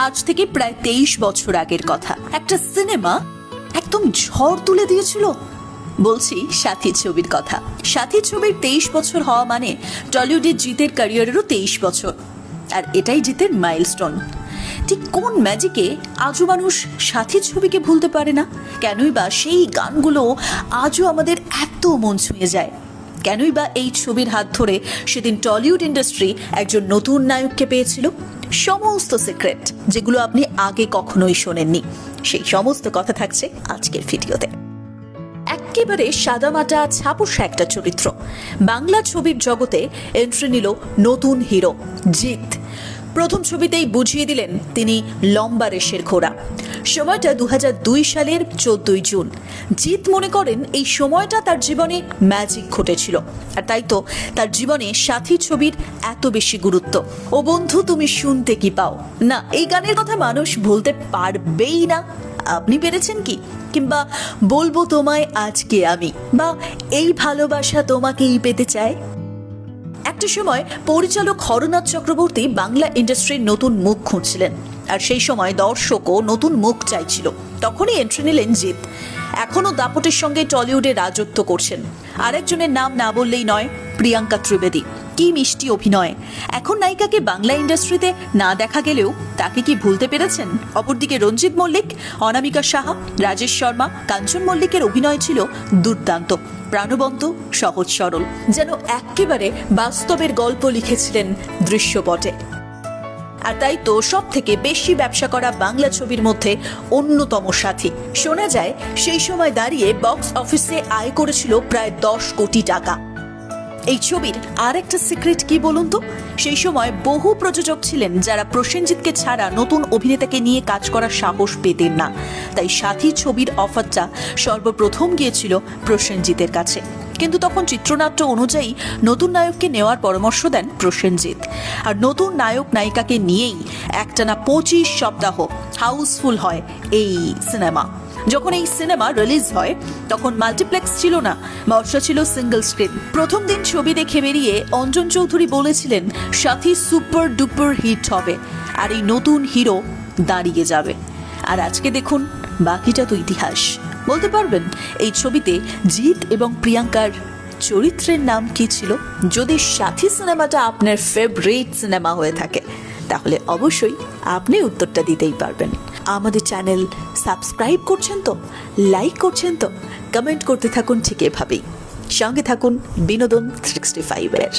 আজ থেকে প্রায় 23 বছর আগের কথা। একটা সিনেমা একদম ঝড় তুলে দিয়েছিল। বলছি সাথী ছবির কথা। সাথী ছবির 23 বছর হওয়া মানে টলিউডের জিতের ক্যারিয়ারেরও 23 বছর, আর এটাই জিতের মাইলস্টোন। ঠিক কোন ম্যাজিকে আজও মানুষ সাথী ছবিকে ভুলতে পারে না? কেনই বা সেই গানগুলো আজও আমাদের এত মন ছুঁয়ে যায়? কেনই বা এই ছবির হাত ধরে সেদিন টলিউড ইন্ডাস্ট্রি একজন নতুন নায়ককে পেয়েছিল? সমস্ত সিক্রেট, যেগুলো আপনি আগে কখনোই শোনেননি, সেই সমস্ত কথা থাকছে আজকের ভিডিওতে। একেবারে সাদামাটা ছাপোষা একটা চরিত্র, বাংলা ছবির জগতে এন্ট্রি নিল নতুন হিরো জিৎ। প্রথম ছবিতেই বুঝিয়ে দিলেন তিনি লম্বা রেশের ঘোড়া। সময়টা 2002 সালের 14 জুন। জিৎ মনে করেন এই সময়টা তার জীবনে ম্যাজিক ঘটেছিল, আর তাই তো তার জীবনে সাথী ছবির এত বেশি গুরুত্ব। ও বন্ধু তুমি শুনতে কি পাও না, এই গানের কথা মানুষ ভুলতে পারবেই না। আপনি পেরেছেন কি? কিংবা বলবো তোমায় আজকে আমি, বা এই ভালোবাসা তোমাকেই পেতে চায়। একটা সময় পরিচালক হরনাথ চক্রবর্তী বাংলা ইন্ডাস্ট্রির নতুন মুখ খুঁজছিলেন, আর সেই সময় দর্শকও নতুন মুখ চাইছিল। তখনই এন্ট্রি নিলেন জিৎ। এখনও দাপটের সঙ্গে টলিউডে রাজত্ব করছেন। আরেকজনের নাম না বললেই নয়, প্রিয়াঙ্কা ত্রিবেদী। কি মিষ্টি অভিনয়! এখন নায়িকাকে বাংলা ইন্ডাস্ট্রিতে না দেখা গেলেও তাকে কি ভুলতে পেরেছেন? অপরদিকে রঞ্জিত মল্লিক, অনামিকা সাহা, রাজেশ শর্মা, কাঞ্চন মল্লিকের অভিনয় ছিল দুর্দান্ত, প্রাণবন্ত, সহজ সরল, যেন একেবারে বাস্তবের গল্প লিখেছিলেন দৃশ্যপটে। আর তাই তো সব থেকে বেশি ব্যবসা করা বাংলা ছবির মধ্যে অন্যতম সাথী। শোনা যায় সেই সময় দাঁড়িয়ে বক্স অফিসে আয় করেছিল প্রায় 10 কোটি টাকা। এই ছবির আর একটা সিক্রেট কি বলুন তো? সেই সময় বহু প্রযোজক ছিলেন যারা প্রসেনজিৎকে ছাড়া নতুন অভিনেতাকে নিয়ে কাজ করার সাহস পেতেন না। তাই সাথী ছবির অফারটা সর্বপ্রথম গিয়েছিল প্রসেনজিতের কাছে। কিন্তু তখন চিত্রনাট্য অনুযায়ী নতুন নায়ককে নেওয়ার পরামর্শ দেন প্রসেনজিৎ। আর নতুন নায়ক নায়িকাকে নিয়েই একটানা 25 সপ্তাহ হাউসফুল হয় এই সিনেমা। যখন এই সিনেমা রিলিজ হয় তখন মাল্টিপ্লেক্স ছিল না, বর্ষা ছিল সিঙ্গল স্ক্রিন। প্রথম দিন ছবি দেখে বেরিয়ে অঞ্জন চৌধুরী বলেছিলেন সাথী সুপার ডুপার হিট হবে, আর এই নতুন হিরো দাঁড়িয়ে যাবে। আর আজকে দেখুন বাকিটা তো ইতিহাস। বলতে পারবেন এই ছবিতে জিৎ এবং প্রিয়াঙ্কার চরিত্রের নাম কি ছিল? যদি সাথী সিনেমাটা আপনার ফেভারিট সিনেমা হয়ে থাকে তাহলে অবশ্যই আপনি উত্তরটা দিতেই পারবেন। আমাদের চ্যানেল সাবস্ক্রাইব করছেন তো, লাইক করছেন তো, কমেন্ট করতে থাকুন ঠিক এভাবেই। সঙ্গে থাকুন বিনোদন 365-এর।